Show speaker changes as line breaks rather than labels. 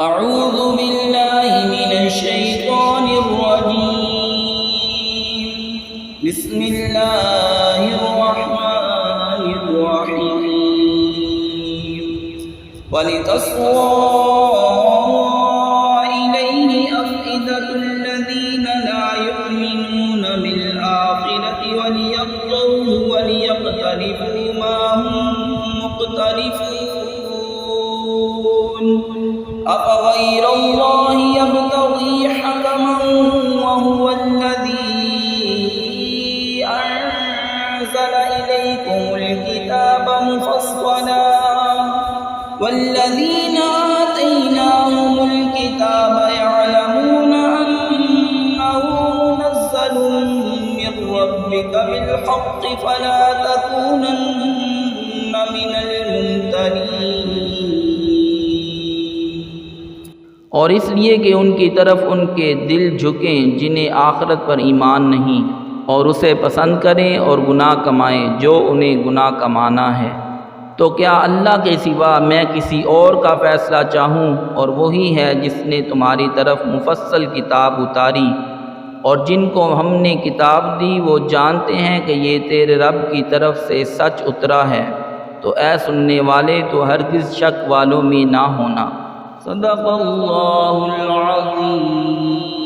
अऊज़ु बिल्लाहि मिनश्शैतानिर्रजीम। बिस्मिल्लाहिर्रहमानिर्रहीम। वलितस्ग़ा इलैहि अफ़इदतुल्लज़ीना ला युमिनून बिल-आख़िरति वलियरज़ौहु वलियक़्तरिफ़ू मा हुम मुक़्तरिफ़ून। अफ़ग़ैरल्लाहि यब्तग़ी हकमन वहुवल्लज़ी अंज़ल इलैकुमुल किताब मुफ़स्सला वल्लज़ीना आतैनाहुमुल किताब यअलमून अन्नहु मुनज़्ज़लुम मिन रब्बिका बिल-हक़्क़ि फला तकूनन्न मिनल मुमतरीन।
और इसलिए कि उनकी तरफ उनके दिल झुकें जिन्हें आखिरत पर ईमान नहीं, और उसे पसंद करें और गुनाह कमाएं जो उन्हें गुनाह कमाना है। तो क्या अल्लाह के सिवा मैं किसी और का फ़ैसला चाहूँ? और वही है जिसने तुम्हारी तरफ मुफस्सल किताब उतारी, और जिनको हमने किताब दी वो जानते हैं कि ये तेरे रब की तरफ से सच उतरा है। तो ऐ सुनने वाले, तो हरगिज़ शक वालों में ना होना।
सदक़ल्लाहुल अज़ीम।